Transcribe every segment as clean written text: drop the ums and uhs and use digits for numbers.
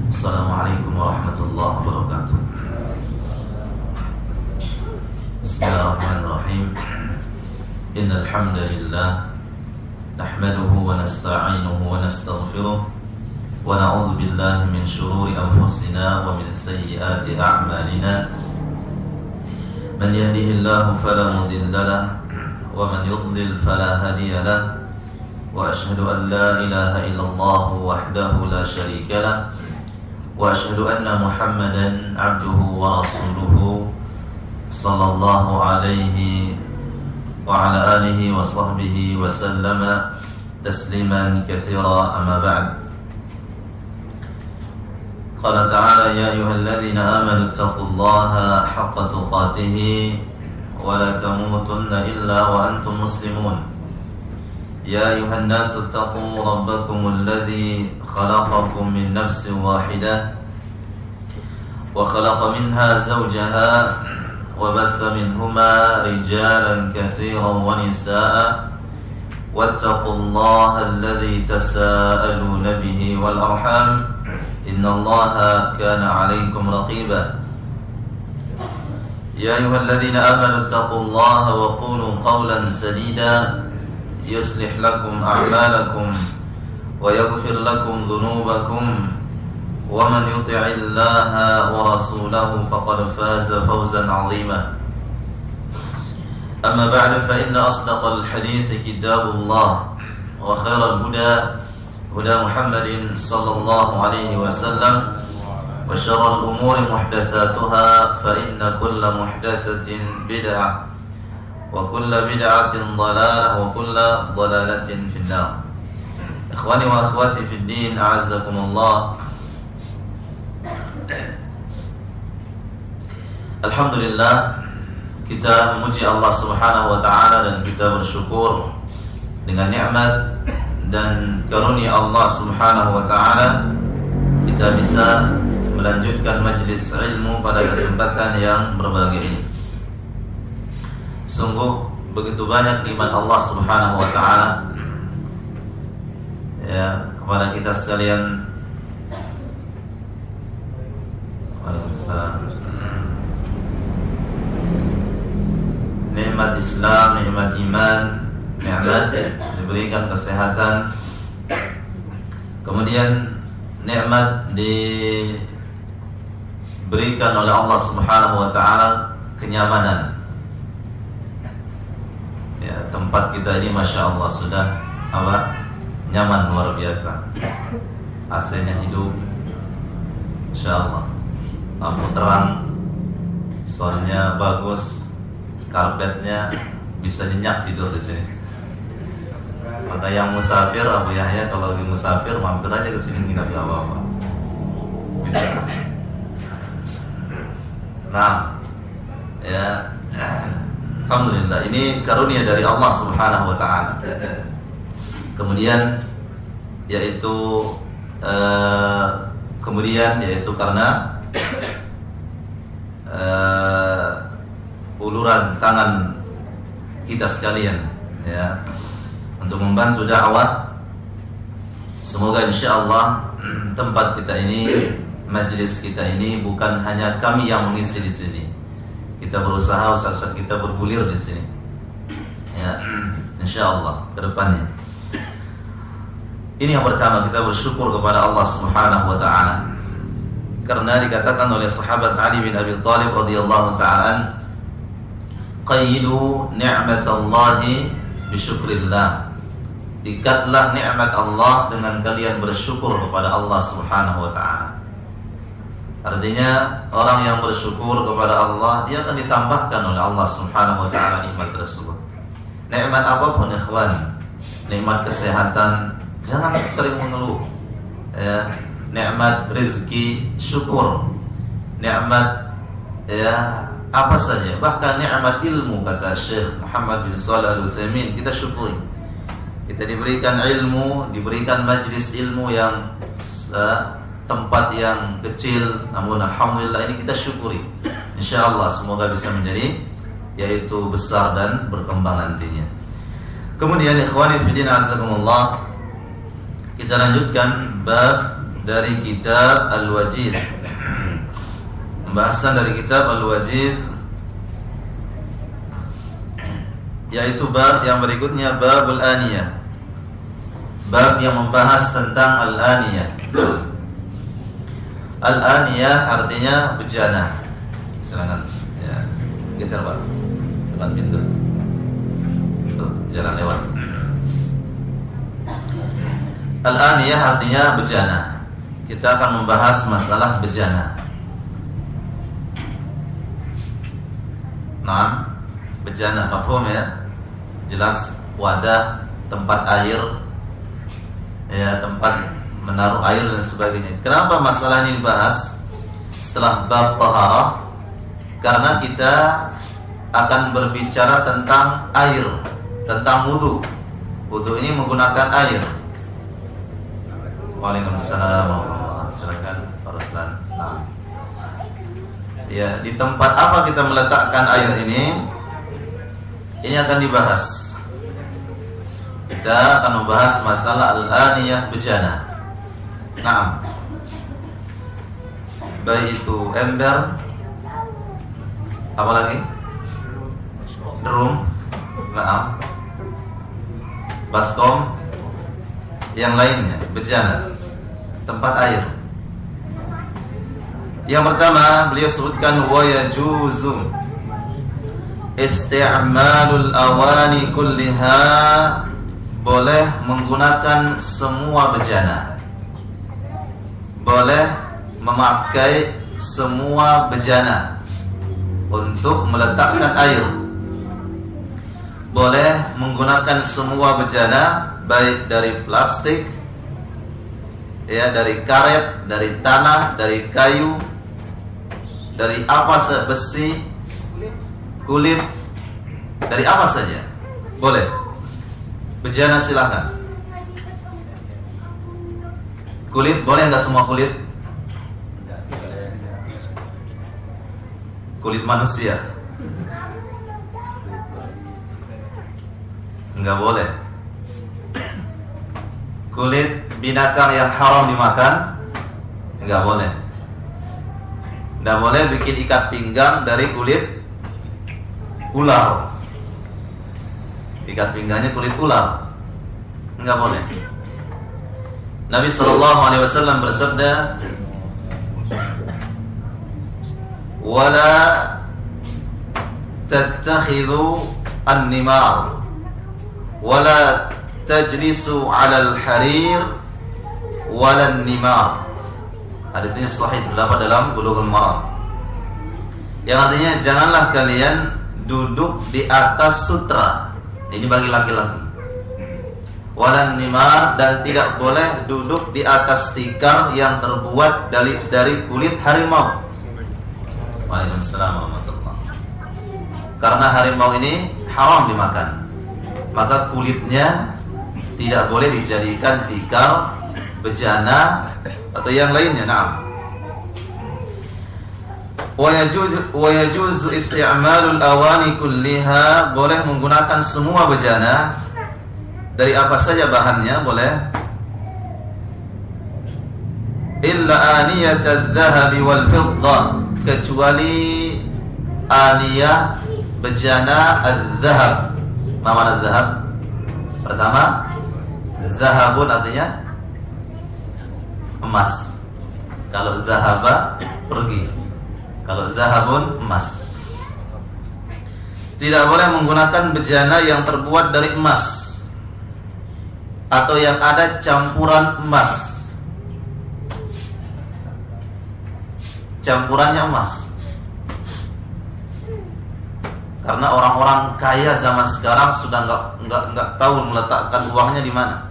Assalamualaikum warahmatullahi wabarakatuh. Bismillahirrahmanirrahim. Innal hamdalillah nahmaduhu wa nasta'inuhu wa nastaghfiruh wa na'udzu billahi min shururi anfusina wa min sayyiati a'malina. Man yahdihillahu fala mudilla lahu wa man yudlil fala hadiya lahu. Wa ashhadu an la ilaha illallah wahdahu la syarika lahu wa ashhadu anna Muhammadan abduhu wa rasuluhu sallallahu alaihi wa ala alihi wa sahbihi wa sallama tasliman katsira, amma ba'd. Qala ta'ala ya ayyuhalladzina amanu taqullaha haqqa tuqatih wa la tamutunna illa wa antum muslimun. يا أيها الناس اتقوا ربكم الذي خلقكم من نفس واحدة وخلق منها زوجها وبث منهما رجالا كثيرا ونساء واتقوا الله الذي تساءلون به والأرحام إن الله كان عليكم رقيبا. يا أيها الذين آمنوا اتقوا الله وقولوا قولا سديدا يصلح لكم أعمالكم ويغفر لكم ذنوبكم ومن يطع الله ورسوله فقد فاز فوزا عظيما. أما بعد فإن أصدق الحديث كتاب الله وخير الهدى هدى محمد صلى الله عليه وسلم وشر الأمور محدثاتها فإن كل محدثة بدعة وكل بدعة ضلالة وكل ضلالة في النار. إخواني وأخواتي في الدين أعزكم الله. Alhamdulillah, kita memuji Allah Subhanahu wa taala dan kita bersyukur dengan nikmat dan karunia Allah Subhanahu wa taala kita bisa melanjutkan majlis ilmu pada kesempatan yang berbahagia ini. Sungguh begitu banyak nikmat Allah Subhanahu wa taala ya kepada kita sekalian. Waalaikumsalam. Nikmat Islam, nikmat iman, nikmat diberikan kesehatan, kemudian nikmat diberikan oleh Allah Subhanahu wa taala kenyamanan. Ya, tempat kita ini Masya Allah sudah nyaman luar biasa. AC-nya hidup, Masya Allah. Lampu terang, soundnya bagus, karpetnya bisa nyenyak tidur di sini. Maka yang musafir, Abu Yahya kalau lagi musafir mampir aja ke sini nginap di apa-apa. Bisa. Nah, ya. Alhamdulillah, ini karunia dari Allah Subhanahu wa taala. Kemudian yaitu karena uluran tangan kita sekalian ya untuk membantu dakwah. Semoga insyaallah tempat kita ini, majlis kita ini bukan hanya kami yang mengisi di sini. Kita berusaha ustaz-ustaz kita bergulir di sini. Ya, insyaallah ke depannya. Ini yang pertama, kita bersyukur kepada Allah Subhanahu wa taala. Karena dikatakan oleh sahabat Ali bin Abi Thalib radhiyallahu ta'ala, qayyidu ni'matallahi bisyukrillah. Ikatlah nikmat Allah dengan kalian bersyukur kepada Allah Subhanahu wa taala. Artinya orang yang bersyukur kepada Allah, dia akan ditambahkan oleh Allah Subhanahu wa taala nikmat tersebut. Nikmat apapun ikhwan, nikmat kesehatan, jangan sering mengeluh. Ya, nikmat rezeki syukur. Nikmat ya apa saja, bahkan nikmat ilmu kata Syekh Muhammad bin Shalih Al-Utsaimin, kita syukuri. Kita diberikan ilmu, diberikan majlis ilmu yang tempat yang kecil, namun alhamdulillah ini kita syukuri. Insyaallah semoga bisa menjadi yaitu besar dan berkembang nantinya. Kemudian ikhwani fillah azakumullah, kita lanjutkan bab dari kitab Al-Wajiz. Pembahasan dari kitab Al-Wajiz, yaitu bab yang berikutnya, babul aniyah. Bab yang membahas tentang al-aniyah. Al-aniyah artinya bejana. Silakan ya. Geser Pak, depan pintu. Tuh, jalan lewat. Al-aniyah artinya bejana. Kita akan membahas masalah bejana. Nah, bejana mafhum ya? Jelas, wadah, tempat air, ya, tempat menaruh air dan sebagainya. Kenapa masalah ini dibahas setelah bab taharah? Karena kita akan berbicara tentang air, tentang wudu. Wudu ini menggunakan air. Waalaikumsalam. Silakan Pak Ruslan. Nah, ya, di tempat apa kita meletakkan air ini? Ini akan dibahas. Kita akan membahas masalah al-aniyah bejana. Nah, baik itu ember, apa lagi? Drum, nah, baskom, yang lainnya, bejana, tempat air. Yang pertama beliau sebutkan wa yajuzu isti'malul awani kulliha, boleh menggunakan semua bejana, boleh memakai semua bejana untuk meletakkan air. Boleh menggunakan semua bejana, baik dari plastik, ya, dari karet, dari tanah, dari kayu, dari apa saja, besi, kulit, dari apa saja boleh. Bejana silakan. Kulit boleh nggak semua kulit? Kulit manusia nggak boleh. Kulit binatang yang haram dimakan nggak boleh. Nggak boleh bikin ikat pinggang dari kulit ular. Ikat pinggangnya kulit ular, nggak boleh. Nabi SAW bersabda, wala tattakhidhu an-nimar wala tajlisu 'ala al-harir wala an-nimar. Hadis ini sahih, terdapat dalam Bulughul Maram. Yang artinya, janganlah kalian duduk di atas sutra. Ini bagi laki-laki. Wala an-nimar, dan tidak boleh duduk di atas tikar yang terbuat dari kulit harimau. Waalaikumsalam warahmatullahi. Karena harimau ini haram dimakan, maka kulitnya tidak boleh dijadikan tikar, bejana, atau yang lainnya. Naam. Wa yajuzu isti'malul awani kulliha, boleh menggunakan semua bejana, dari apa saja bahannya boleh, illa aniyatadz dzahabi wal fiddah, kecuali aniyah bejana adz-dzahab. Nama adz-dzahab pertama, zahabun artinya emas. Kalau zahaba pergi, kalau zahabun emas. Tidak boleh menggunakan bejana yang terbuat dari emas atau yang ada campuran emas. Campurannya emas. Karena orang-orang kaya zaman sekarang sudah nggak tahu meletakkan uangnya di mana.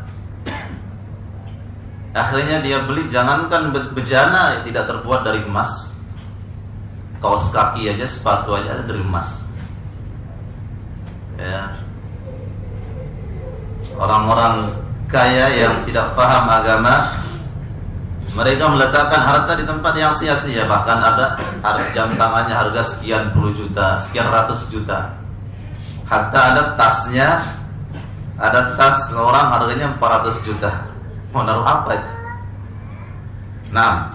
Akhirnya dia beli, jangankan bejana tidak terbuat dari emas, kaos kaki aja, sepatu aja ada dari emas. Ya. Orang-orang kaya yang tidak paham agama, mereka meletakkan harta di tempat yang sia-sia. Bahkan ada jam tangannya harga sekian puluh juta, sekian ratus juta. Hatta ada tasnya, ada tas seorang harganya 400 juta. Mau naruh apa itu? Nah,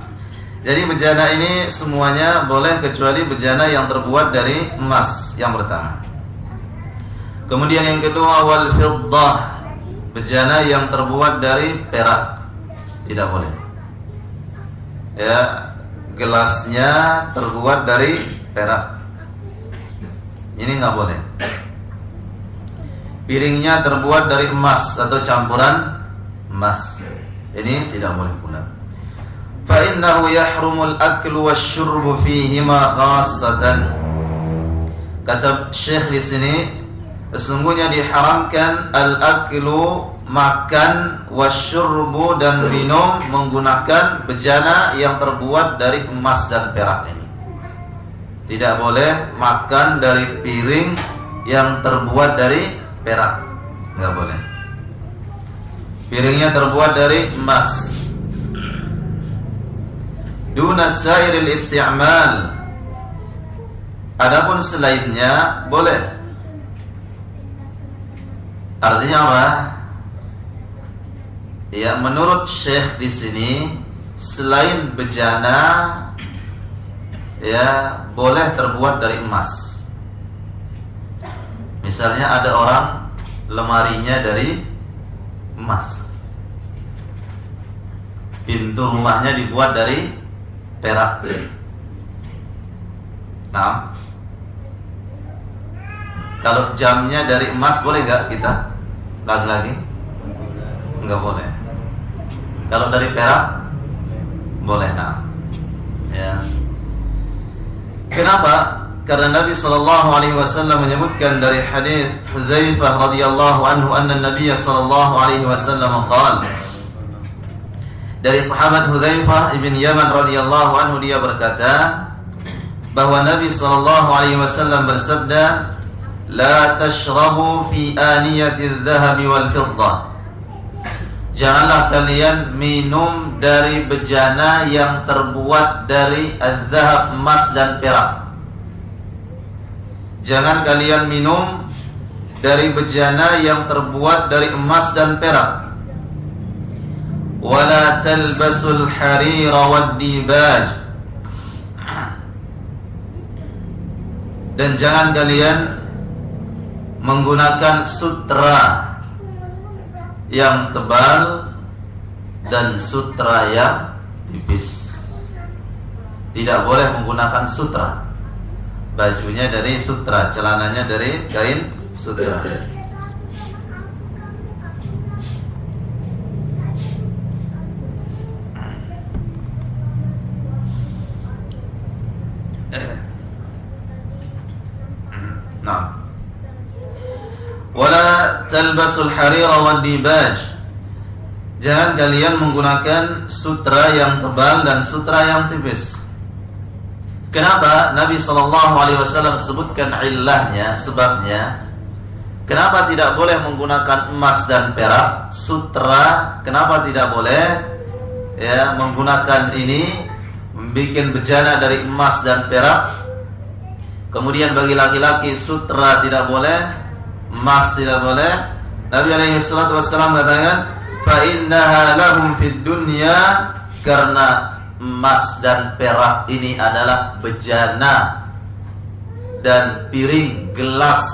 jadi bejana ini semuanya boleh kecuali bejana yang terbuat dari emas, yang pertama. Kemudian yang kedua, wal fiddah, bejana yang terbuat dari perak, tidak boleh. Ya, gelasnya terbuat dari perak, ini nggak boleh. Piringnya terbuat dari emas atau campuran emas, ini tidak boleh pula. Fa innahu yahrumul aklu wasyurbu fihima khassatan. Kata Syekh di sini, sesungguhnya diharamkan al-aklu, makan, wasyurbu, dan minum menggunakan bejana yang terbuat dari emas dan perak ini. Tidak boleh makan dari piring yang terbuat dari perak, nggak boleh. Piringnya terbuat dari emas. Duna sairil isti'mal, adapun selainnya boleh. Artinya apa? Ya, menurut Syekh di sini selain bejana ya boleh terbuat dari emas. Misalnya ada orang lemarinya dari emas, pintu rumahnya dibuat dari perak. Nah, kalau jamnya dari emas boleh gak kita lagi-lagi? Enggak boleh. Kalau dari perak boleh. Nah, ya. Kenapa? Karena Nabi SAW menyebutkan dari hadis Hudzaifah radhiyallahu anhu, anna Nabi SAW qala, dari sahabat Hudzaifah ibn Yaman radhiyallahu anhu, dia berkata bahwa Nabi SAW bersabda, la tashrabu fi aniyati adh-dhahabi wal fiddah, janganlah kalian minum dari bejana yang terbuat dari adh-dhahab, emas dan perak. Jangan kalian minum dari bejana yang terbuat dari emas dan perak. Wala talbasul harira wad dibaj, dan jangan kalian menggunakan sutra yang tebal dan sutra yang tipis. Tidak boleh menggunakan sutra. Bajunya dari sutra, celananya dari kain sutra. Nah, wala talbasul harira wad dibaj, jangan kalian menggunakan sutra yang tebal dan sutra yang tipis. Kenapa Nabi SAW sebutkan illahnya, sebabnya? Kenapa tidak boleh menggunakan emas dan perak, sutra? Kenapa tidak boleh ya menggunakan ini, membuat bejana dari emas dan perak? Kemudian bagi laki-laki sutra tidak boleh, emas tidak boleh. Nabi SAW katakan, fa innaha lahum fid dunya, karena emas dan perak ini adalah bejana dan piring, gelas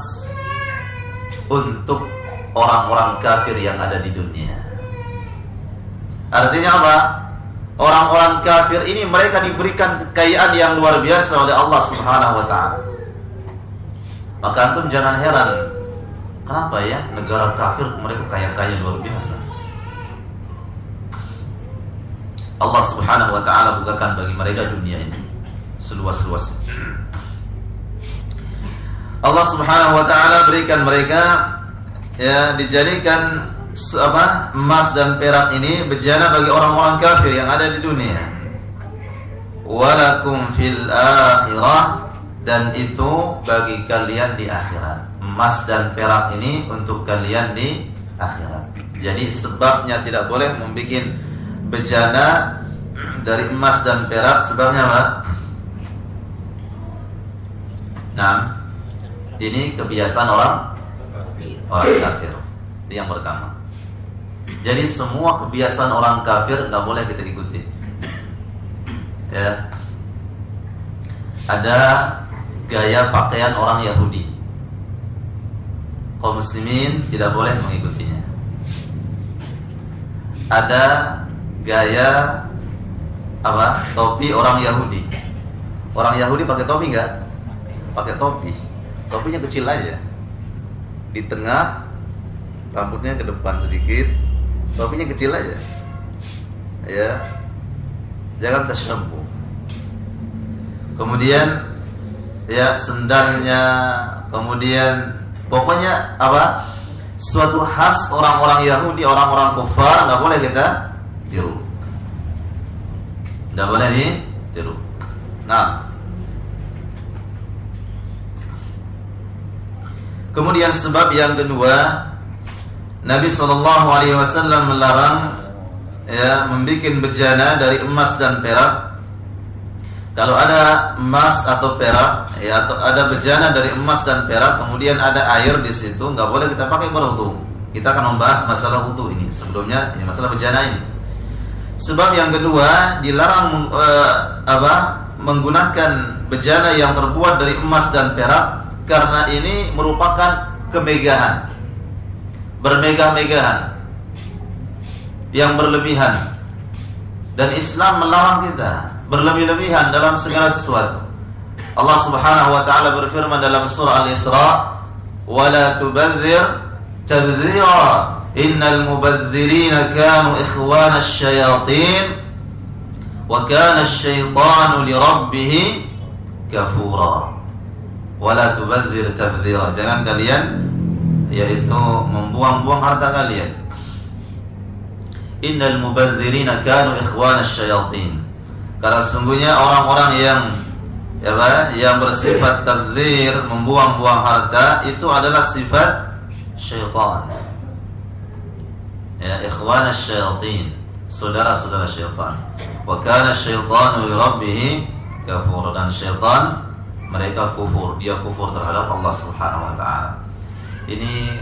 untuk orang-orang kafir yang ada di dunia. Artinya apa? Orang-orang kafir ini mereka diberikan kekayaan yang luar biasa oleh Allah Subhanahu wa ta'ala. Maka antum jangan heran, kenapa ya negara kafir mereka kaya-kaya luar biasa. Allah Subhanahu wa ta'ala bukakan bagi mereka dunia ini seluas-luasnya. Allah Subhanahu wa ta'ala berikan mereka ya, dijadikan emas dan perak ini bejana bagi orang-orang kafir yang ada di dunia. Walakum fil akhirah, dan itu bagi kalian di akhirat. Emas dan perak ini untuk kalian di akhirat. Jadi sebabnya tidak boleh membuat bejana dari emas dan perak, sebabnya apa? Nah, ini kebiasaan orang kafir. Itu yang pertama. Jadi semua kebiasaan orang kafir nggak boleh kita ikuti. ya, ada gaya pakaian orang Yahudi. Kaum muslimin tidak boleh mengikutinya. Ada gaya topi orang Yahudi. Orang Yahudi pakai topi enggak? Pakai topi. Topinya kecil aja. Di tengah, rambutnya ke depan sedikit. Topinya kecil aja. Ya. Jangan tasyabbuh. Kemudian ya sendalnya, kemudian pokoknya suatu khas orang-orang Yahudi, orang-orang kufar, nggak boleh kita tiru. Nggak boleh ditiru. Nah, kemudian sebab yang kedua, Nabi SAW melarang ya membuat bejana dari emas dan perak. Kalau ada emas atau perak, ya, atau ada bejana dari emas dan perak, kemudian ada air di situ, nggak boleh kita pakai berwudu. Kita akan membahas masalah wudu ini. Sebelumnya ini masalah bejana ini. Sebab yang kedua, dilarang menggunakan bejana yang terbuat dari emas dan perak, karena ini merupakan kemegahan, bermegah-megahan, yang berlebihan. Dan Islam melarang kita berlebih-lebihan dalam segala sesuatu. Allah Subhanahu wa taala berfirman dalam surah Al-Isra, "Wa la tubadzir tabdzira, innal mubadzirina kanu ikhwana asy-syayatin wa kana asy-syaitanu li rabbih kafura." Wa la tubadzir tabdzira, jangan kalian yaitu membuang-buang harta kalian. Innal mubadzirina kanu ikhwana asy-syayatin. Karena sungguhnya orang-orang yang bersifat tabdzir, membuang-buang harta, itu adalah sifat syaitan. Ya, ikhwan asy-syayatin, saudara-saudara syaitan. Wa kana asy-syaitanu li rabbih kafur, dan syaitan mereka kufur, dia kufur terhadap Allah Subhanahu wa taala. Ini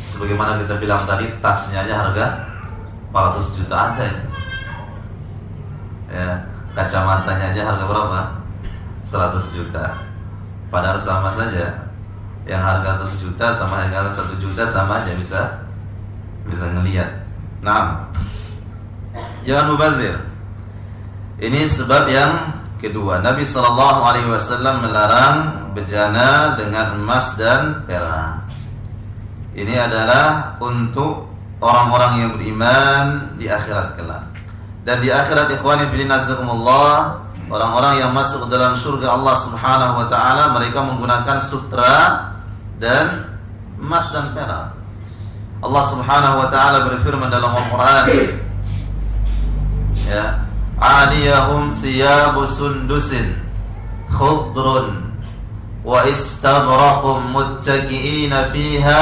sebagaimana kita bilang tadi, tasnya aja harga 400 juta ada itu. Ya, kacamatanya aja harga berapa? 100 juta. Padahal sama saja. Yang harga 100 juta sama yang harga 1 juta sama aja, bisa ngelihat. Nah, jangan mubadzir. Ini sebab yang kedua. Nabi SAW melarang bejana dengan emas dan perak. Ini adalah untuk orang-orang yang beriman di akhirat kelak. Dan di akhirat, ikhwani fillah nazakumullah, orang-orang yang masuk dalam surga Allah Subhanahu wa taala, mereka menggunakan sutra dan emas dan perak. Allah Subhanahu wa taala berfirman dalam Al-Qur'an, ya, "Aliyahum siyabu sundusin khudrun wa istabraqum muttaqiina fiha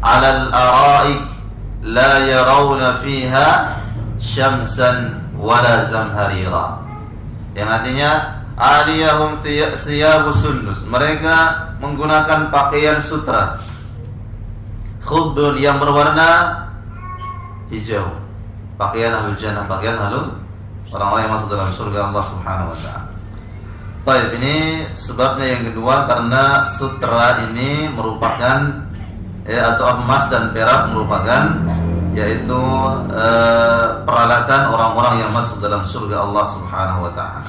'alal ara'ik la yarawna fiha syamsan wala zamharira." Yang artinya aliyahum siyabu sundus, mereka menggunakan pakaian sutra khudrun yang berwarna hijau, pakaian ahlul jannah, pakaian orang-orang yang masuk dalam surga Allah Subhanahu wa taala. Baik, ini sebabnya yang kedua, karena sutra ini merupakan atau emas dan perak merupakan yaitu peralatan orang-orang yang masuk dalam surga Allah Subhanahu wa taala.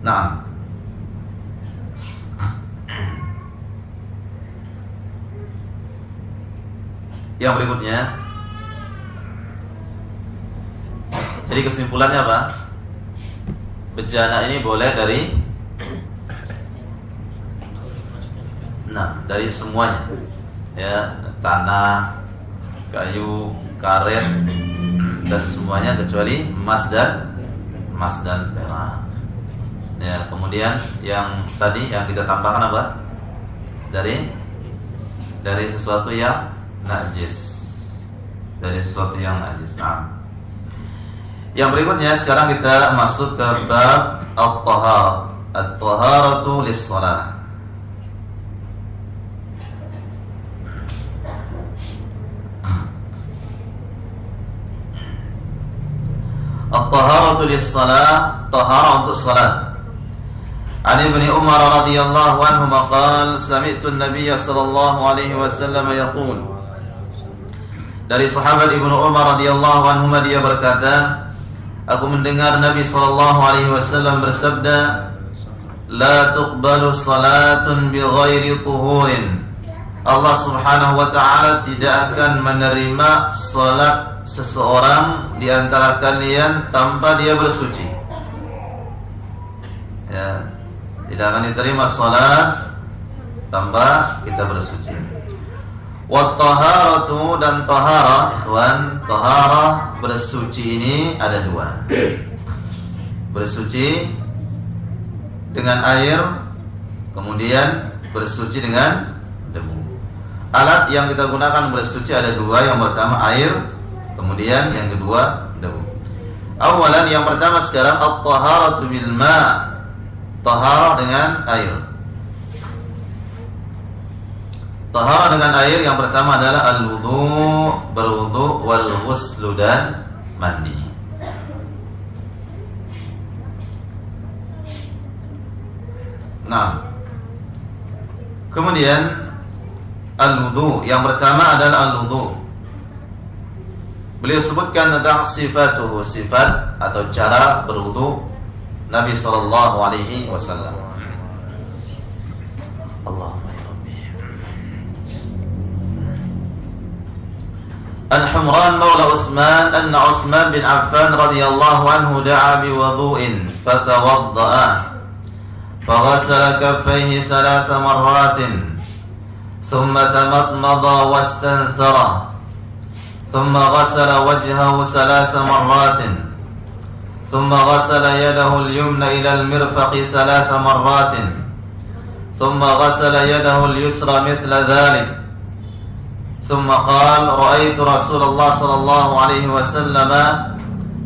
Naam. Yang berikutnya, jadi kesimpulannya apa? Bejana ini boleh dari semuanya, ya, tanah, kayu, karet, dan semuanya kecuali emas dan perak. Ya, kemudian yang tadi yang kita tambahkan apa? Dari sesuatu yang najis. Nah, yang berikutnya sekarang kita masuk ke bab at-taharatu lis-shalah. At-taharatu lis-shalah, taharah untuk salat. An Ibnu Umar radhiyallahu anhu qala sami'tu an-nabiy sallallahu alaihi wasallam yaqul. Dari sahabat Ibnu Umar radhiyallahu anhu dia berkata, aku mendengar Nabi sallallahu alaihi wasallam bersabda, la tuqbalu salatun bighairi tuhurin. Allah Subhanahu wa taala tidak akan menerima salat seseorang di antara kalian tanpa dia bersuci. Ya, tidak akan diterima salat tanpa kita bersuci. Wa taharatu, dan taharah, ikhwan, taharah bersuci ini ada dua. Bersuci dengan air, kemudian bersuci dengan debu. Alat yang kita gunakan bersuci ada dua. Yang pertama air, kemudian yang kedua debu. Awalan, yang pertama sekarang at-taharatu bil ma', taharah dengan air. Taharah dengan air yang pertama adalah al-wudu, berwudu, wal ghuslu, dan mandi. Nah, kemudian al-wudu yang pertama adalah al-wudu. Beliau sebutkan tentang sifatuhu, sifat atau cara berwudu Nabi sallallahu alaihi wasallam. Allahumma ya Rabbi. An Humran maula Utsman anna Utsman bin Affan radhiyallahu anhu da'a bi wudu'in fatawadda'a فغسل كفيه 3 مرات ثم تمضمض واستنثر ثم غسل وجهه 3 مرات ثم غسل يده اليمنى إلى المرفق 3 مرات ثم غسل يده اليسرى مثل ذلك ثم قال رأيت رسول الله صلى الله عليه وسلم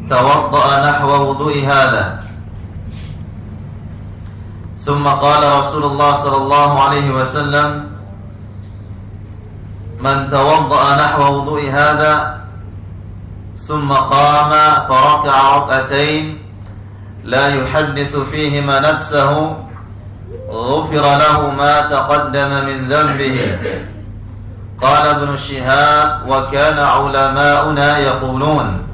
توضأ نحو وضوء هذا ثم قال رسول الله صلى الله عليه وسلم من توضأ نحو وضوء هذا ثم قام فركع ركعتين لا يحدث فيهما نفسه غفر له ما تقدم من ذنبه. قال ابن شهاب وكان علماؤنا يقولون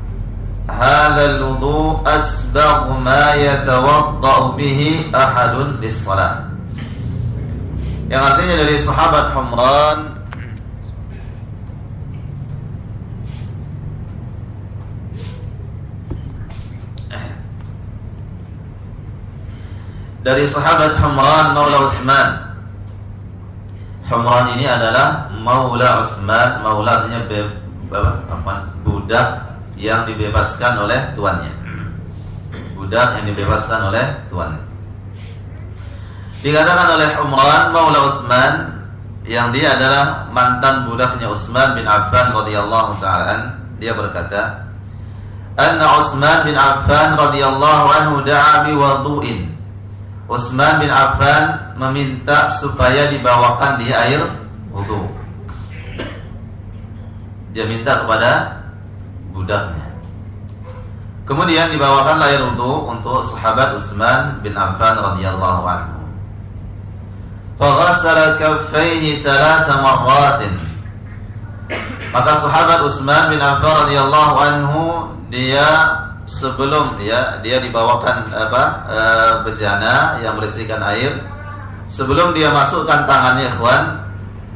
هذا الوضوء أسبغ ما يتوضأ به أحد للصلاة. Yang artinya dari sahabat Humran, dari sahabat Humran maula Utsman. Humran ini adalah maula Utsman. Maula artinya budak yang dibebaskan oleh tuannya. Budak yang dibebaskan oleh tuannya. Dikatakan oleh Humran maula Utsman, yang dia adalah mantan budaknya Utsman bin Affan radhiyallahu ta'ala. Dia berkata, anna Utsman bin Affan radhiyallahu anhu da'a bi wudu'in. Utsman bin Affan meminta supaya dibawakan dia air wudu. Dia minta kepada budaknya. Kemudian dibawakan air wudu untuk sahabat Utsman bin Affan radhiyallahu anhu. Faghasala kaffaihi 3 marratin. Maka sahabat Utsman bin Affan radhiyallahu anhu, dia sebelum dia dibawakan bejana yang berisikan air, sebelum dia masukkan tangannya, ikhwan,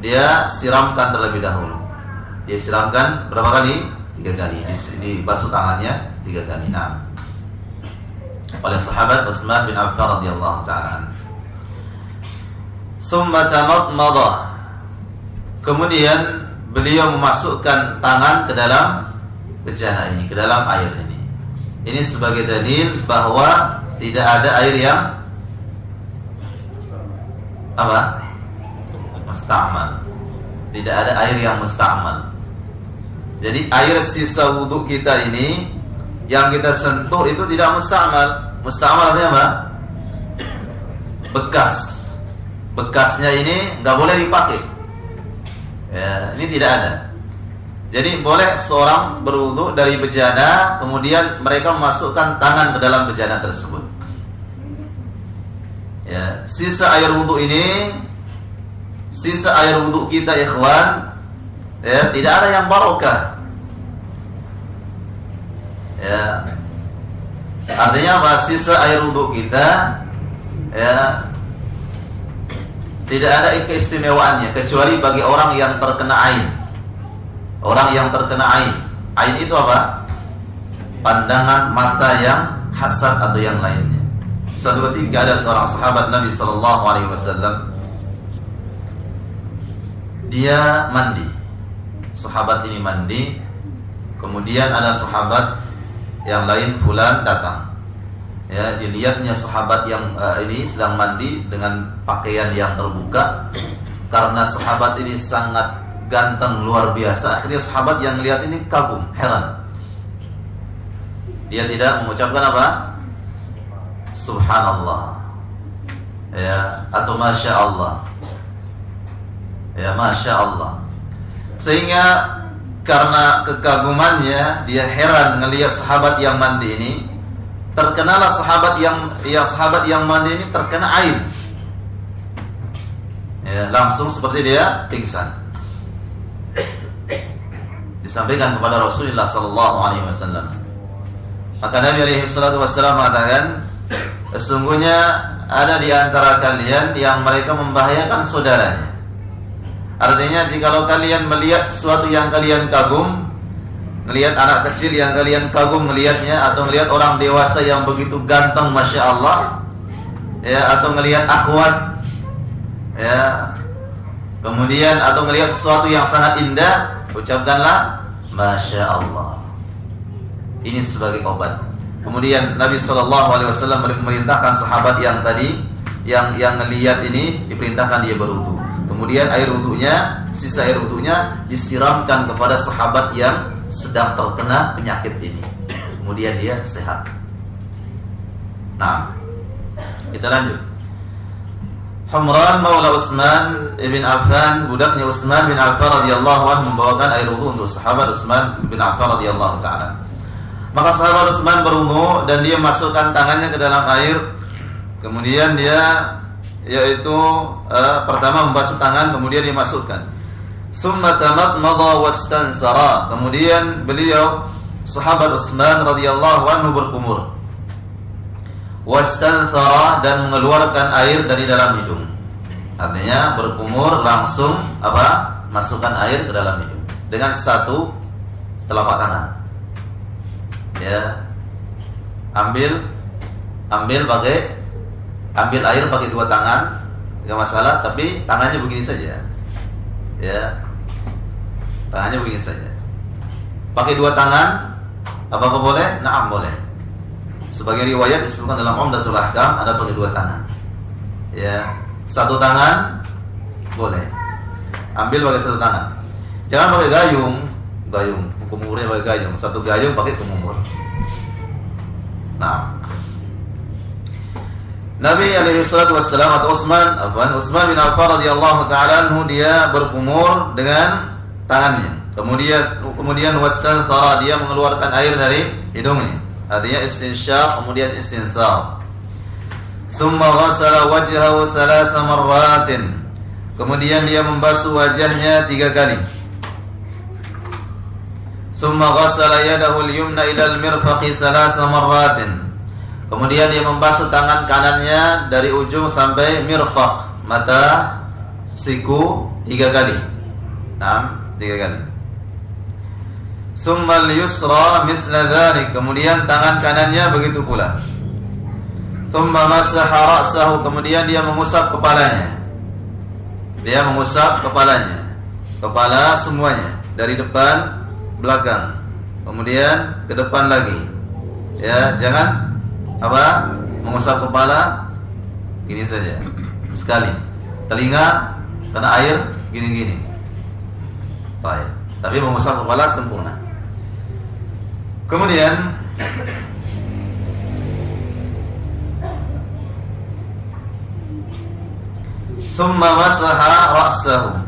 dia siramkan terlebih dahulu. Dia siramkan berapa kali? 3 kali. Dibasuh tangannya 3 kali. Nah, oleh sahabat Utsman bin Affan radhiyallahu ta'ala. Summa tamadmada. Kemudian beliau memasukkan tangan ke dalam bejana ini, ke dalam air ini. Ini sebagai dalil bahwa tidak ada air yang musta'mal. Tidak ada air yang musta'mal. Jadi air sisa wudu kita ini yang kita sentuh itu tidak musta'mal. Musta'mal artinya apa? Bekas. Bekasnya ini nggak boleh dipakai. Ya, ini tidak ada. Jadi boleh seorang berwudu dari bejana, kemudian mereka memasukkan tangan ke dalam bejana tersebut. Ya, sisa air wudu ini, sisa air wudu kita ikhwan, ya, tidak ada yang barokah. Ya, artinya apa? Sisa air wudu kita, ya, tidak ada keistimewaannya kecuali bagi orang yang terkena ain. Orang yang terkena ain. Ain itu apa? Pandangan mata yang hasad atau yang lainnya. Suatu ketika ada seorang sahabat Nabi sallallahu alaihi wasallam. Dia mandi. Sahabat ini mandi. Kemudian ada sahabat yang lain fulan datang. Ya, dilihatnya sahabat yang ini sedang mandi dengan pakaian yang terbuka. Karena sahabat ini sangat ganteng luar biasa. Akhirnya sahabat yang lihat ini kagum, heran. Dia tidak mengucapkan apa? Subhanallah, ya, atau Masya Allah, ya, Masya Allah. Sehingga karena kekagumannya, dia heran melihat sahabat yang mandi ini. Terkenalah sahabat yang mandi ini terkena air. Ya, langsung seperti dia pingsan. Disampaikan kepada Rasulullah sallallahu alaihi wasallam. Maka Nabi alaihi salatu wasallam mengatakan, sesungguhnya ada di antara kalian yang mereka membahayakan saudaranya. Artinya jikalau kalian melihat sesuatu yang kalian kagum, melihat anak kecil yang kalian kagum melihatnya, atau melihat orang dewasa yang begitu ganteng Masya Allah, ya, atau melihat akhwat, ya, kemudian atau melihat sesuatu yang sangat indah, ucapkanlah Masya Allah. Ini sebagai obat. Kemudian Nabi SAW memerintahkan sahabat yang tadi yang melihat ini, diperintahkan dia berwudu. Kemudian air wudunya, sisa air wudunya disiramkan kepada sahabat yang sedang terkena penyakit ini. Kemudian dia sehat. Nah, kita lanjut. Humran maula Utsman bin Affan, budaknya Utsman bin Affan radhiyallahu anhu, membawakan air wudu untuk sahabat Utsman bin Affan radhiyallahu taala. Maka sahabat Utsman berwudu dan dia masukkan tangannya ke dalam air. Kemudian dia pertama membasuh tangan, kemudian dimasukkan. Summa tamadmada wastansara. Kemudian beliau sahabat Utsman radhiyallahu anhu berkumur. Wastanthara, dan mengeluarkan air dari dalam hidung. Artinya berkumur langsung apa? Masukkan air ke dalam hidung dengan satu telapak tangan. Ya. Ambil air pakai dua tangan, enggak masalah, tapi tangannya begini saja. Ya. Tangannya begini saja. Pakai dua tangan apakah boleh? Na'am, boleh. Sebagai riwayat disebutkan dalam Umdatul Ahkam, ada pakai dua tangan. Ya, satu tangan boleh. Ambil pakai satu tangan. Jangan pakai gayung, kumurnya pakai gayung. Satu gayung pakai kumur. Nah, Nabi alaihi salatu wassalam atau Utsman bin Affan radhiyallahu taala anhu, dia berkumur dengan tangannya. Kemudian wastanthara, dia mengeluarkan air dari hidungnya. Artinya istinsyaq, kemudian istinthar. Summa ghassala wajhahu 3 marratin. Kemudian dia membasuh wajahnya 3 kali. Summa ghassala yadahu al-yumna ila al-mirfaqi 3 marratin. Kemudian dia membasuh tangan kanannya dari ujung sampai mirfaq, mata siku 3 kali. 3 kali. Summal yusra misla dzalik, kemudian tangan kanannya begitu pula. Summa masaha ra'sahu, kemudian dia mengusap kepalanya. Kepala semuanya, dari depan, belakang, kemudian ke depan lagi. Ya, jangan mengusap kepala gini saja sekali. Telinga kena air gini-gini. Baik, tapi mengusap kepala sempurna. Kemudian summa masaha ra'sahu,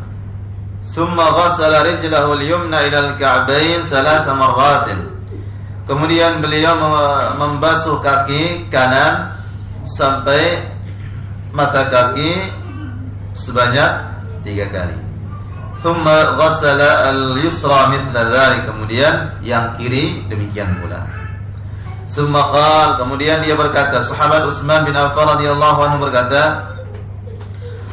Thumma ghassala rijlahu al-yumna ila al-ka'bayn 3 marratin. Kemudian beliau membasuh kaki kanan sampai mata kaki sebanyak 3 kali. Thumma ghassala al-yusra mithla dhalik. Kemudian yang kiri demikian pula. Thumma qala, kemudian dia berkata, sahabat Utsman bin Affan radhiyallahu anhu berkata,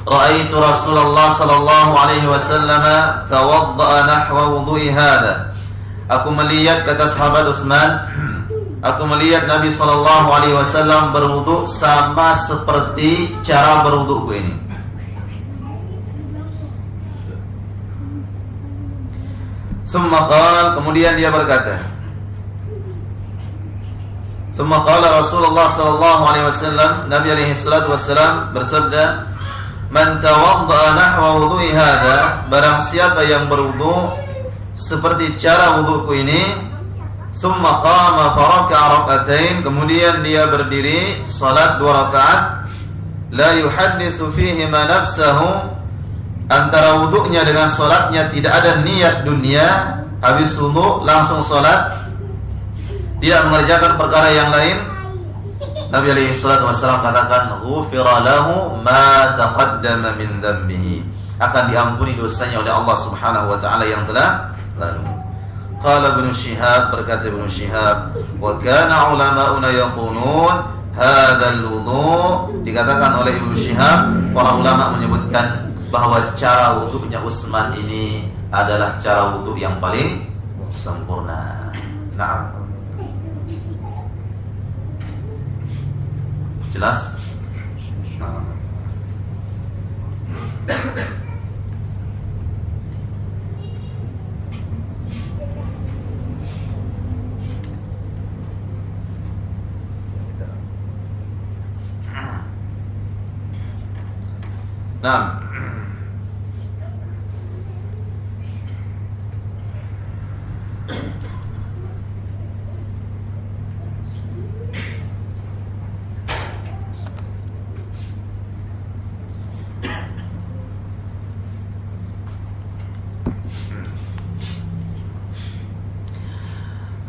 ra'aitu Rasulullah sallallahu alaihi wasallam tawadda'a nahwa wudu'i hadha. Aku melihat, kata sahabat Utsman, aku melihat Nabi sallallahu alaihi wasallam berwudu sama seperti cara berwuduku ini. Summa qala, kemudian dia berkata, summa qala Rasulullah sallallahu alaihi wasallam, Nabi alaihi salatu wasallam bersabda, man tawadda'a nahwa wudu'i hadha, barang siapa yang berwudu seperti cara wuduku ini, summa qama faraka'a rak'atain, kemudian dia berdiri salat 2 rakaat, la yuhadditsu fihi ma nafsahu, antara wudunya dengan salatnya tidak ada niat dunia, habis wudu langsung salat, tidak mengerjakan perkara yang lain, Nabi alaihi salatu wasallam katakan, ghufira lahu ma taqaddama min dhanbihi, akan diampuni dosanya oleh Allah Subhanahu wa taala yang telah lalu. Qala Ibnu Syihab, berkata Ibnu Syihab, wa kana ulama'una yaqulun hadzal wudu, dikatakan oleh Ibnu Syihab, para ulama menyebutkan bahwa cara wudunya Utsman ini adalah cara wudu yang paling sempurna. Nah, jelas? Nah. Nah,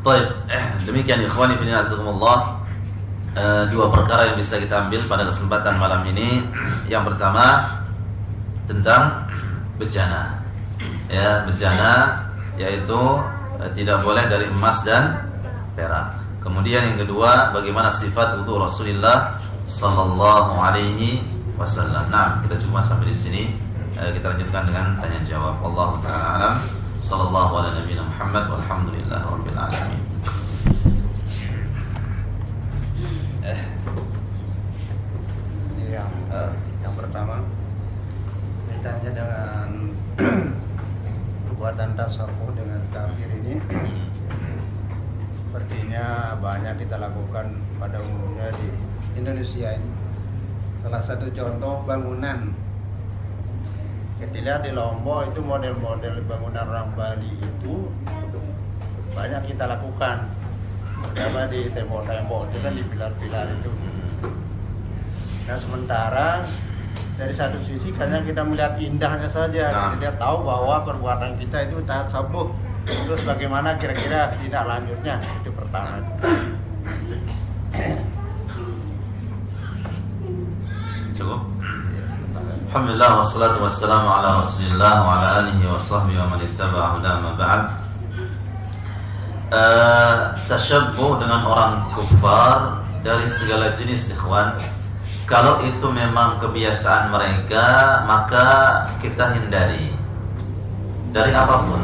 baik, demikian ikhwani fillah azakumullah, 2 perkara yang bisa kita ambil pada kesempatan malam ini. Yang pertama tentang bejana, ya, bejana yaitu tidak boleh dari emas dan perak. Kemudian yang kedua, bagaimana sifat wudu Rasulullah sallallahu alaihi wasallam. Nah, kita cuma sampai di sini. Kita lanjutkan dengan tanya jawab. Wallahu taala alam. Sallallahu ala nabiyina Muhammad walhamdulillahi rabbil alamin. Yang pertama kaitannya dengan perbuatan tasawuf dengan kafir ini, sepertinya banyak kita lakukan pada umumnya di Indonesia ini. Salah satu contoh bangunan, kita lihat di Lombok itu model-model bangunan orang Bali itu banyak kita lakukan, terutama di tembok-tembok itu kan, di pilar-pilar itu. Nah, sementara dari satu sisi karena kita melihat indahnya saja, kita tahu bahwa perbuatan kita itu tasawuf. Terus bagaimana kira-kira tindak lanjutnya? Itu pertama. Cukup. Alhamdulillah wassalatu wassalamu ala Rasulillah wa ala alihi wa sahbihi wa man ittaba'a hudahu ma ba'd. Tasyabbuh dengan orang kufar dari segala jenis, ikhwan, kalau itu memang kebiasaan mereka, maka kita hindari dari apapun.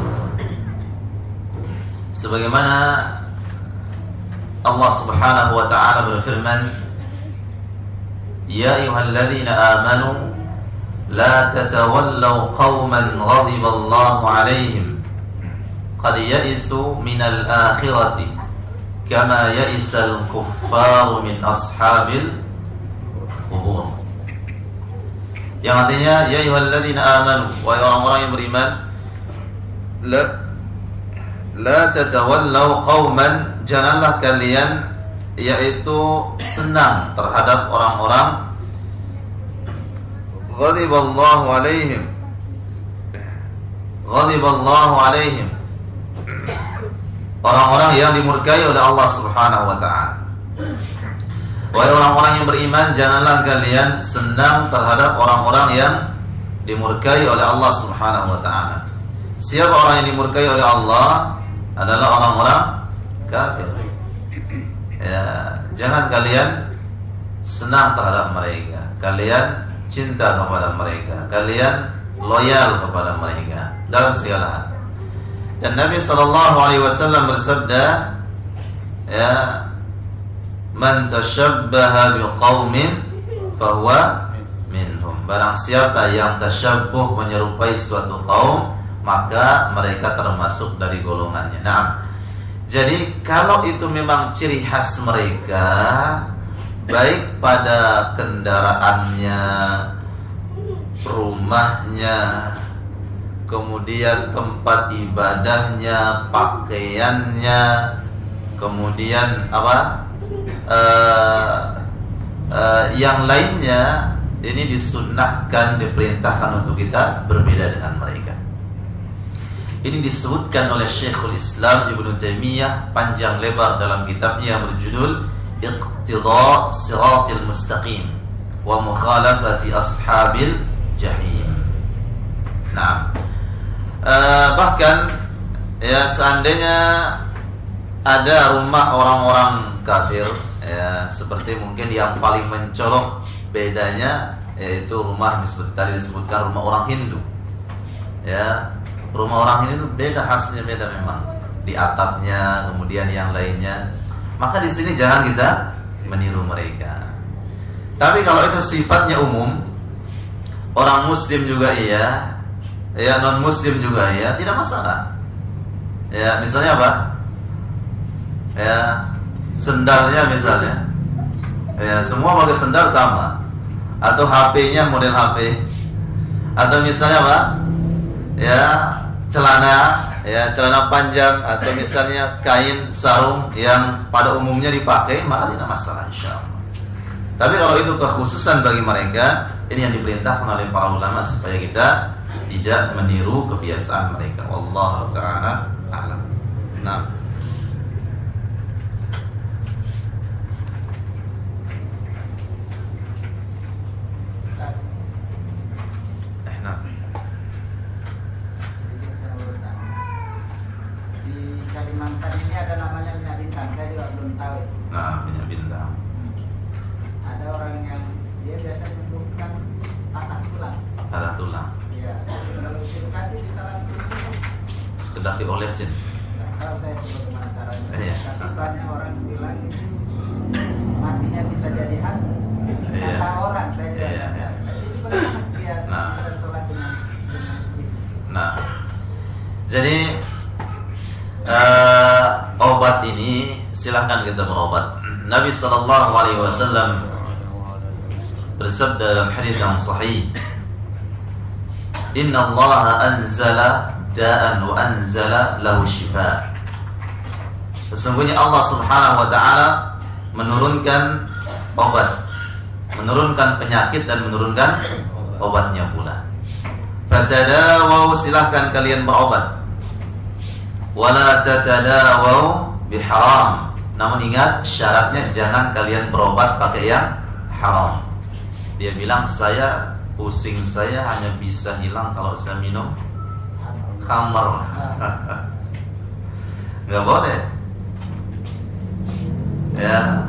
Sebagaimana Allah Subhanahu wa ta'ala berfirman, ya ayyuhalladzina amanu la tatawallaw qauman ghadiballahu alaihim qad ya'isu minal akhirati kama ya'isal kuffaru min ashabil kubur. Yang artinya, ya ayyuhalladzina amanu, wahai orang-orang yang beriman, la tatawallaw qauman, janganlah kalian yaitu senang terhadap orang-orang ghadiballahu alaihim, ghadiballahu alaihim, orang-orang yang dimurkai oleh Allah Subhanahu wa taala. Wahai orang-orang yang beriman, janganlah kalian senang terhadap orang-orang yang dimurkai oleh Allah Subhanahu wa taala. Siapa orang yang dimurkai oleh Allah? Adalah orang-orang kafir. Ya, jangan kalian senang terhadap mereka. Kalian cinta kepada mereka. Kalian loyal kepada mereka dalam segala hal. Dan Nabi SAW bersabda, ya, man tashabbaha biqaumin fahuwa minhum. Barang siapa yang tasyabbuh menyerupai suatu kaum, maka mereka termasuk dari golongannya. Nah, jadi kalau itu memang ciri khas mereka, baik pada kendaraannya, rumahnya, kemudian tempat ibadahnya, pakaiannya, kemudian yang lainnya, ini disunnahkan, diperintahkan untuk kita berbeda dengan mereka. Ini disebutkan oleh Syekhul Islam Ibnu Taimiyah panjang lebar dalam kitabnya yang berjudul Iqtida' Siratil Mustaqim wa Mukhalafati Ashabil Jahim. Nah, bahkan ya seandainya ada rumah orang-orang kafir, ya seperti mungkin yang paling mencolok bedanya yaitu rumah seperti tadi disebutkan rumah orang Hindu. Ya, rumah orang Hindu beda, khasnya beda memang di atapnya, kemudian yang lainnya. Maka di sini jangan kita meniru mereka. Tapi kalau itu sifatnya umum, orang Muslim juga iya, ya non Muslim juga iya, tidak masalah. Ya misalnya apa? Ya sendalnya misalnya, ya semua pakai sendal sama, atau HP-nya model HP, atau misalnya apa? Ya celana panjang, atau misalnya kain sarung yang pada umumnya dipakai, maka tidak masalah insyaallah. Tapi kalau itu kekhususan bagi mereka, ini yang diperintahkan oleh para ulama supaya kita tidak meniru kebiasaan mereka. Wallahu ta'ala a'lam. Nah, Kalimantan ini ada namanya minyak bintang, saya juga belum tahu. nah minyak bintang. Ada orang yang dia biasa menyebutkan patah tulang. Patah tulang. Iya. Kalau edukasi bisa langsung Sekedar diolesin. nggak tahu saya bagaimana caranya. Iya. Tapi banyak orang bilang itu matinya bisa jadi hantu. Iya. Kata orang saya bilang. Iya, iya. Jadi itu bagaimana dia Nah. bisa sholat dengan itu. Nah, jadi obat ini silahkan kita berobat. Nabi SAW bersabda dalam hadis yang sahih, Inna Allah anzala da'an wa anzala lahu shifa. Sesungguhnya Allah Subhanahu wa ta'ala menurunkan obat, menurunkan penyakit dan menurunkan obatnya pula. Fatadawaw, silahkan kalian berobat. Wala tatadawaw biharam. Namun ingat syaratnya, jangan kalian berobat pakai yang haram. Dia bilang saya pusing saya hanya bisa hilang kalau saya minum khamar. Enggak boleh. Ya,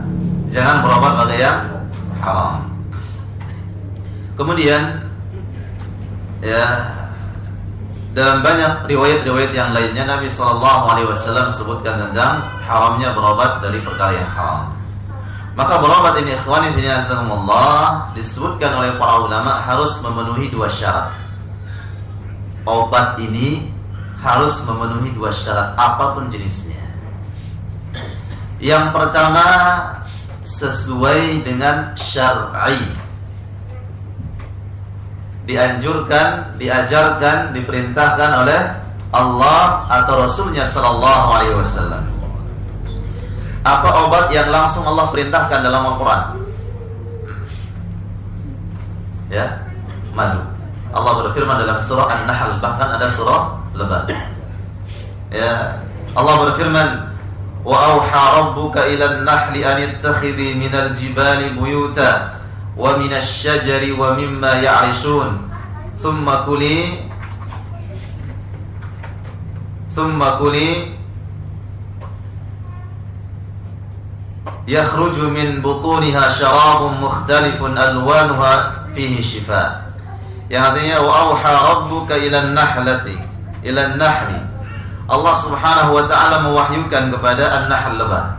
jangan berobat pakai yang haram. Kemudian ya, dalam banyak riwayat-riwayat yang lainnya Nabi SAW sebutkan tentang haramnya berobat dari perkara yang haram. Maka berobat ini ikhwani fillah azakumullah disebutkan oleh para ulama harus memenuhi dua syarat. Obat ini harus memenuhi dua syarat apapun jenisnya. Yang pertama, sesuai dengan syar'i. Dianjurkan, diajarkan, diperintahkan oleh Allah atau Rasulnya Sallallahu Alaihi Wasallam. Apa obat yang langsung Allah perintahkan dalam Al-Quran? Ya, madu. Allah berfirman dalam surah An-Nahl, bahkan ada surah Lebah. Ya, Allah berfirman, "Wa auha rabbuka ila an-nahli an ittakhidhi minal jibali buyuta wa minasy syajari wa mimma ya'rishun thumma kuli yakhruju min butuniha syarabun mukhtalifun alwanuha fihi shifa." Yang artinya wa auha rabbuka ila an-nahli. Allah Subhanahu wa taala mewahyukan kepada an-nahl lebah,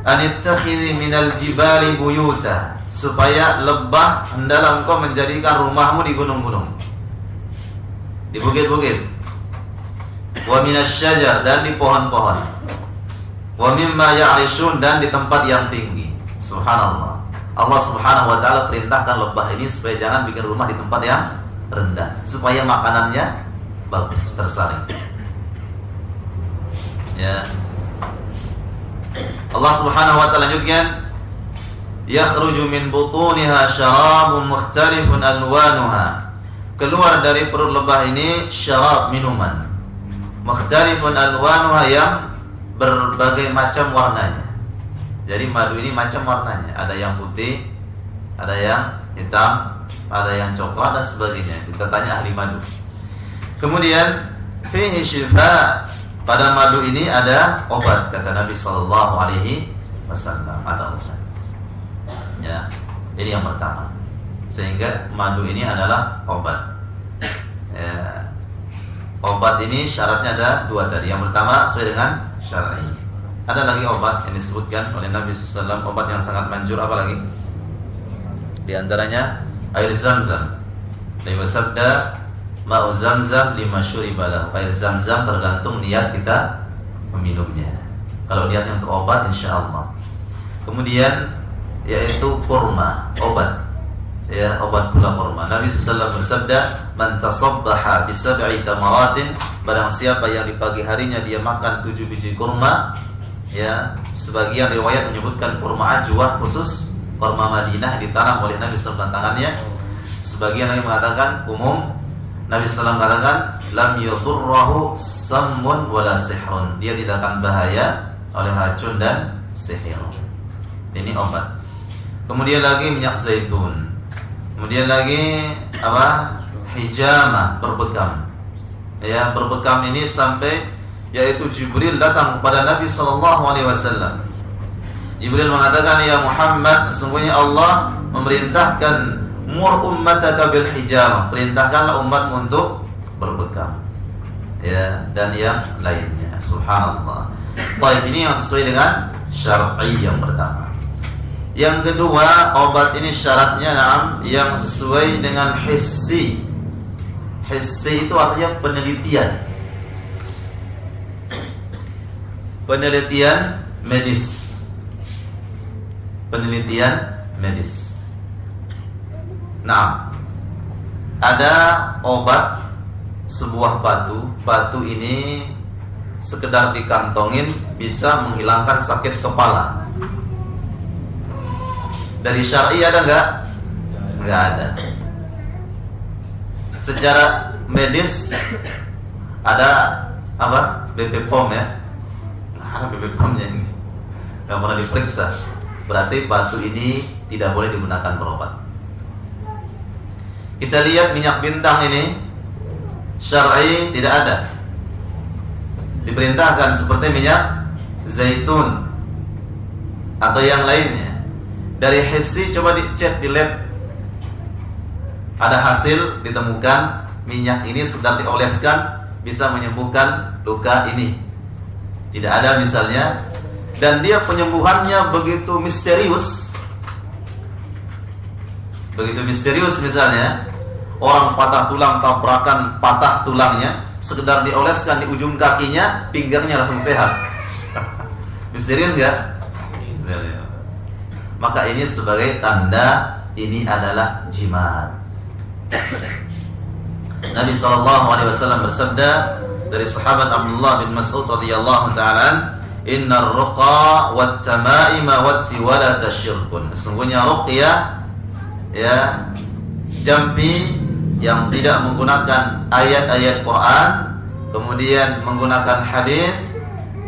anittakhidhi minal jibali buyuta, supaya lebah hendaklah engkau menjadikan rumahmu di gunung-gunung, di bukit-bukit, wa minasy syajar, dan di pohon-pohon, wa mimma ya'rishun, dan di tempat yang tinggi. Subhanallah. Allah Subhanahu wa taala perintahkan lebah ini supaya jangan bikin rumah di tempat yang rendah, supaya makanannya bagus, tersaring. Ya. Allah Subhanahu wa taala lanjutkan, yakhruju min butuniha syarabun mukhtalifun alwanuha. Keluar dari perut lebah ini syarab, minuman, mukhtalifun alwanuha, yang berbagai macam warnanya. Jadi madu ini macam warnanya, ada yang putih, ada yang hitam, ada yang coklat dan sebagainya. Kita tanya ahli madu. Kemudian fihi shifa, pada madu ini ada obat, kata Nabi sallallahu alaihi wasallam, ada obat. Ya, ini yang pertama. Sehingga madu ini adalah obat. Ya. Obat ini syaratnya ada dua tadi. Yang pertama sesuai dengan syar'i. Ada lagi obat yang disebutkan oleh Nabi SAW, obat yang sangat manjur, apa lagi? Di antaranya air Zam-Zam. Dia bersabda, ma'u Zam-Zam lima syuribalah. Air Zam-Zam tergantung niat kita meminumnya. Kalau niatnya untuk obat, insyaallah. Kemudian yaitu kurma, obat. Ya, obat pula kurma. Nabi SAW bersabda, man tasabbaha bi sab'i tamaratin, barang siapa yang di pagi harinya dia makan 7 biji kurma. Ya, sebagian riwayat menyebutkan kurma ajwa, khusus kurma Madinah ditanam oleh Nabi SAW tangannya. Sebagian yang mengatakan umum. Nabi SAW mengatakan lam yudurrahu sammun wala sihrun, dia tidak akan bahaya oleh racun dan sihir. Ini obat. Kemudian lagi minyak zaitun. Kemudian lagi apa? Hijamah, berbekam. Ya, berbekam ini sampai yaitu Jibril datang kepada Nabi SAW. Jibril mengatakan, ya Muhammad, sesungguhnya Allah memerintahkan mur ummataka bil hijamah, perintahkanlah umatmu untuk berbekam. Ya, dan yang lainnya. Subhanallah. Baik, ini yang sesuai dengan syar'i yang pertama. Yang kedua, obat ini syaratnya yang sesuai dengan hissi. Hissi itu artinya penelitian. Penelitian medis. Penelitian medis. Nah, ada obat sebuah batu. Batu ini sekedar dikantongin bisa menghilangkan sakit kepala. Dari syar'i ada enggak? Enggak ada. Secara medis ada apa? BP POM ya. Ada BP POM-nya ini. Enggak pernah diperiksa. Berarti batu ini tidak boleh digunakan berobat. Kita lihat minyak bintang ini, syar'i tidak ada. Diperintahkan seperti minyak zaitun atau yang lainnya. Dari hissi coba dicek di lab, ada hasil ditemukan minyak ini sedang dioleskan bisa menyembuhkan luka ini. Tidak ada misalnya. Dan dia penyembuhannya begitu misterius. Begitu misterius misalnya, orang patah tulang, tabrakan patah tulangnya, sekedar dioleskan di ujung kakinya, pinggangnya langsung sehat. Misterius ya? Misterius. Maka ini sebagai tanda ini adalah jimat. Nabi SAW bersabda dari sahabat Abdullah bin Mas'ud radhiyallahu ta'ala, innar ruqa wat tamaima wat tiwalata syirkun. Sesungguhnya ruqyah, ya, jampi yang tidak menggunakan ayat-ayat Quran, kemudian menggunakan hadis,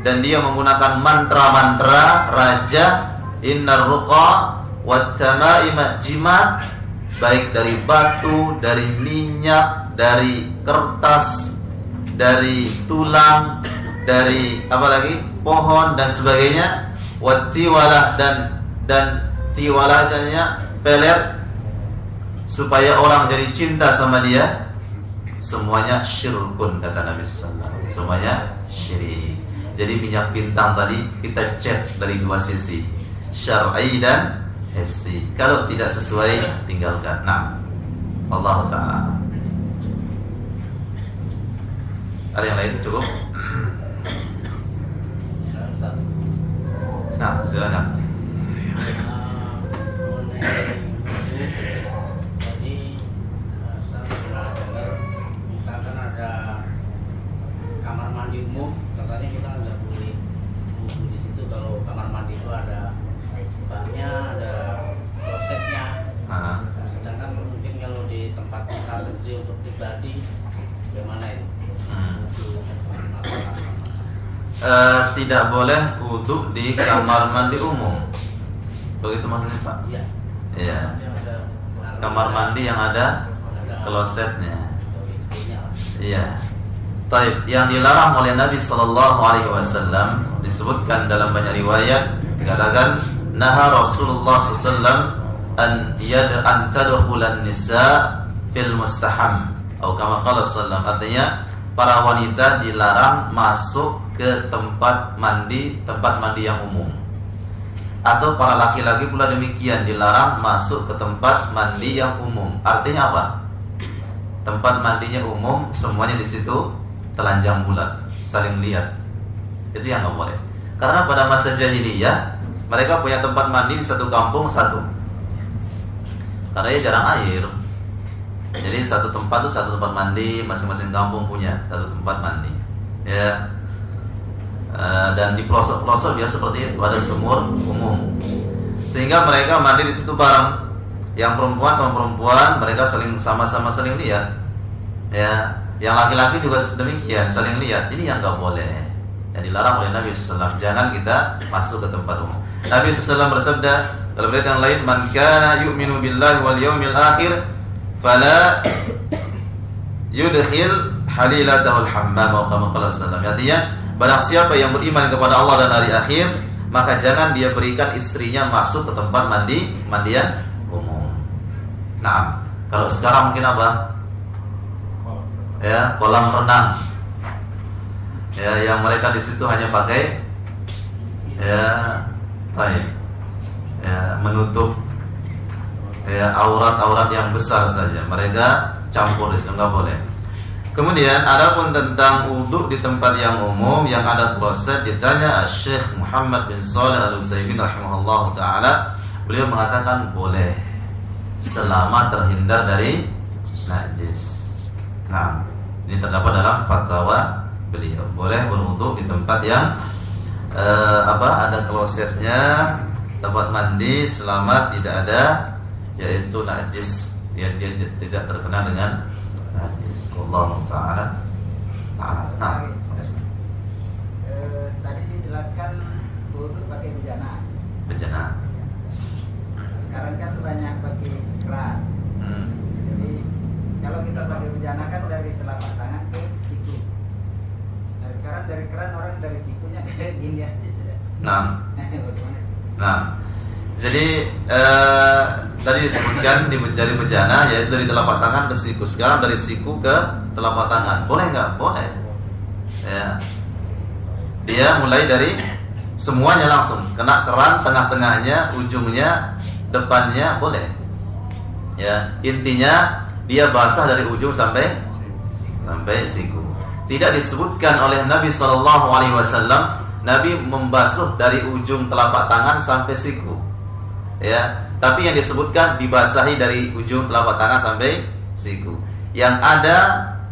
dan dia menggunakan mantra-mantra raja, innar ruqa wat tamaima jimat, baik dari batu, dari minyak, dari kertas, dari tulang, dari apa lagi, pohon dan sebagainya, wat tiwalah dan tiwalahnya pelet supaya orang jadi cinta sama dia, semuanya syirkun, kata Nabi sallallahu alaihi wasallam. Semuanya syirik. Jadi minyak bintang tadi kita cek dari dua sisi, syar'i dan hissi. Kalau tidak sesuai tinggalkan. Nah, Allah taala. Ada yang lain cukup? Nah, silakan. Kamar mandi umum, katanya kita nggak boleh wudhu di situ kalau kamar mandi itu ada baknya, ada klosetnya. Sedangkan mungkin kalau di tempat kita sendiri untuk pribadi, bagaimana itu? Tidak boleh wudhu di kamar mandi umum. Begitu maksudnya, Pak? Iya. Iya. Kamar mandi yang ada klosetnya. Iya. Taib, yang dilarang oleh Nabi sallallahu alaihi wasallam disebutkan dalam banyak riwayat, dikatakan naha Rasulullah sallallahu alaihi wasallam an tadkhulan nisa fil mustaham, atau kama qala sallallahu, artinya para wanita dilarang masuk ke tempat mandi yang umum. Atau para laki-laki pula demikian, dilarang masuk ke tempat mandi yang umum. Artinya apa? Tempat mandinya umum, semuanya di situ telanjang bulat, saling lihat. Itu yang nggak boleh. Karena pada masa jahiliyah mereka punya tempat mandi di satu kampung satu. Karena ya jarang air. Jadi satu tempat itu satu tempat mandi, masing-masing kampung punya satu tempat mandi. Ya. Dan di pelosok-pelosok biasa seperti itu, ada sumur umum. Sehingga mereka mandi di situ bareng. Yang perempuan sama perempuan, mereka sama-sama saling lihat. Ya. Yang laki-laki juga demikian, saling lihat. Ini yang nggak boleh, yang dilarang oleh Nabi SAW. Jangan kita masuk ke tempat umum. Nabi SAW bersabda dalam riwayat yang lain, man kana yu'minu billahi wal yawmil akhir fala yudkhil halilatahul hammam, atau kama qala sallallahu. Artinya, barang siapa yang beriman kepada Allah dan hari akhir, maka jangan dia berikan istrinya masuk ke tempat mandian umum. Nah, kalau sekarang mungkin apa? Ya, kolam renang. Ya, yang mereka di situ hanya pakai menutup aurat-aurat yang besar saja. Mereka campur itu nggak boleh. Kemudian adapun tentang wudhu di tempat yang umum yang ada kloset, ditanya Syekh Muhammad bin Shalih Al-Utsaimin rahimahullah taala, beliau mengatakan boleh selama terhindar dari najis. Nah, ini terdapat dalam fatwa beliau, boleh berwudu di tempat yang ada klosetnya, tempat mandi, selama tidak ada yaitu najis, dia tidak terkena dengan najis. Wallahu taala. Nah, tadi dijelaskan wudu pakai bejana. Bejana. Sekarang kan banyak pakai keran. Jadi kalau kita pakai bejana kan dari telapak tangan ke siku. Nah, sekarang dari keran orang dari sikunya ke gini aja sudah. Nah, jadi tadi disebutkan di jari bejana yaitu dari telapak tangan ke siku. Sekarang dari siku ke telapak tangan. Boleh nggak? Boleh. Ya. Dia mulai dari semuanya langsung kena keran, tengah-tengahnya, ujungnya, depannya, boleh. Ya, intinya dia basah dari ujung sampai siku. Tidak disebutkan oleh Nabi SAW Nabi membasuh dari ujung telapak tangan sampai siku. Ya, tapi yang disebutkan dibasahi dari ujung telapak tangan sampai siku. Yang ada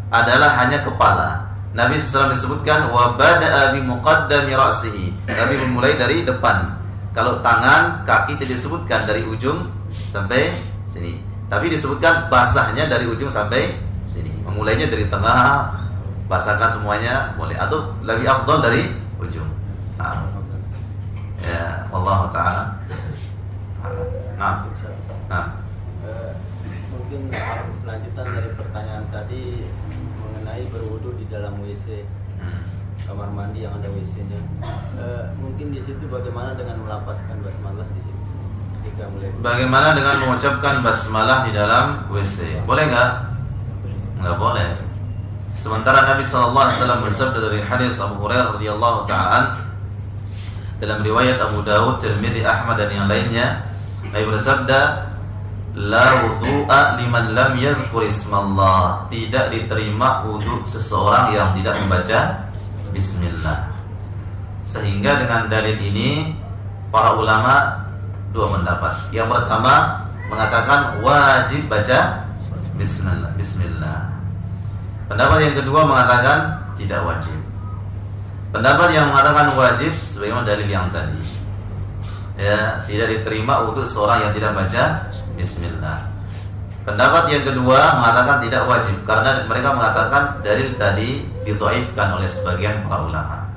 adalah hanya kepala. Nabi SAW disebutkan wa bada'a bi muqaddami ra'sihi. Nabi memulai dari depan. Kalau tangan, kaki tidak disebutkan dari ujung sampai sini. Tapi disebutkan basahnya dari ujung sampai sini. Memulainya dari tengah, basahkan semuanya boleh, atau lebih afdal dari ujung. Nah, ya Allah Ta'ala. Mungkin lanjutan dari pertanyaan tadi mengenai berwudu di dalam WC, kamar mandi yang ada WC-nya. Mungkin di situ bagaimana dengan melapaskan basmalah di situ? Ketika mulai. Bagaimana dengan mengucapkan basmalah di dalam WC? Boleh nggak? Nggak boleh. Sementara Nabi SAW bersabda dari hadis Abu Hurairah radhiyallahu ta'ala dalam riwayat Abu Dawud, Tirmidzi, Ahmad dan yang lainnya, Nabi bersabda, la wudu'a liman lam yadhkur ismallah. Tidak diterima wudu seseorang yang tidak membaca bismillah. Sehingga dengan dalil ini para ulama dua pendapat. Yang pertama mengatakan wajib baca bismillah. Pendapat yang kedua mengatakan tidak wajib. Pendapat yang mengatakan wajib sebagaimana dalil yang tadi, ya, tidak diterima wudu seorang yang tidak baca bismillah. Pendapat yang kedua mengatakan tidak wajib, karena mereka mengatakan dalil tadi didhaifkan oleh sebagian para ulama.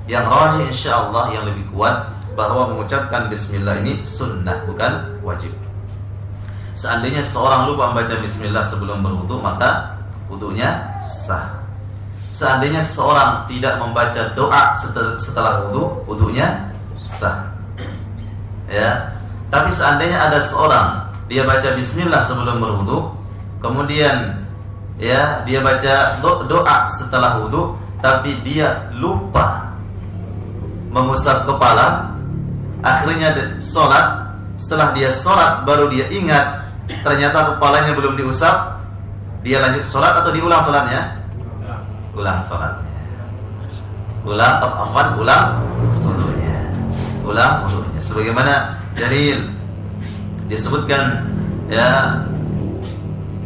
Yang rajih insyaallah yang lebih kuat bahwa mengucapkan bismillah ini sunnah, bukan wajib. Seandainya seorang lupa membaca bismillah sebelum berwudu, maka wudunya sah. Seandainya seseorang tidak membaca doa setelah wudu, wudunya sah. Ya. Tapi seandainya ada seorang dia baca bismillah sebelum berwudu, kemudian ya dia baca doa setelah wudu, tapi dia lupa mengusap kepala, akhirnya sholat. Setelah dia sholat baru dia ingat ternyata kepalanya belum diusap, dia lanjut sholat atau diulang sholatnya? Ulang sholatnya. Ulang wudunya. Ulang wudunya. Sebagaimana dalil disebutkan, ya,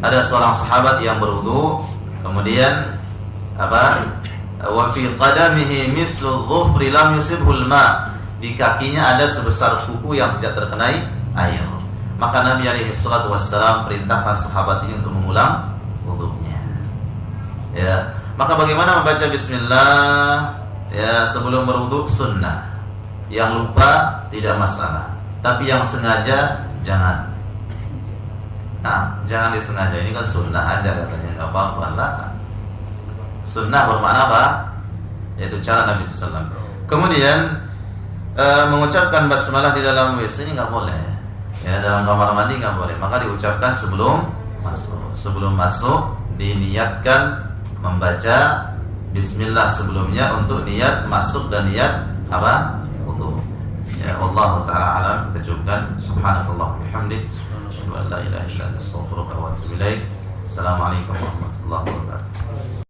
ada seorang sahabat yang berwudu, kemudian apa? Wa fi qadamihi mislu dhufri lam yusibhul ma. Di kakinya ada sebesar kuku yang tidak terkenai air. Maka Nabi alaihi salatu wassalam perintahkan sahabat ini untuk mengulang wudunya. Ya. Maka bagaimana membaca bismillah ya sebelum berwudu sunnah. Yang lupa tidak masalah, tapi yang sengaja jangan. Nah, jangan disengaja, ini kan sunnah aja katanya, enggak apa-apa lah. Sunnah bermakna apa? Yaitu cara Nabi SAW. Kemudian mengucapkan basmalah di dalam WC ini enggak boleh. Ya, dalam kamar mandi enggak boleh. Maka diucapkan sebelum masuk. Sebelum masuk diniatkan membaca bismillah sebelumnya untuk niat masuk dan niat apa? Wudu. Ya, Allah Ta'ala alam. Kita cukupkan. Subhanakallah bihamdik, asyhadu an la ilaha illa anta, astaghfiruka wa atubu ilaik. Assalamualaikum warahmatullahi wabarakatuh.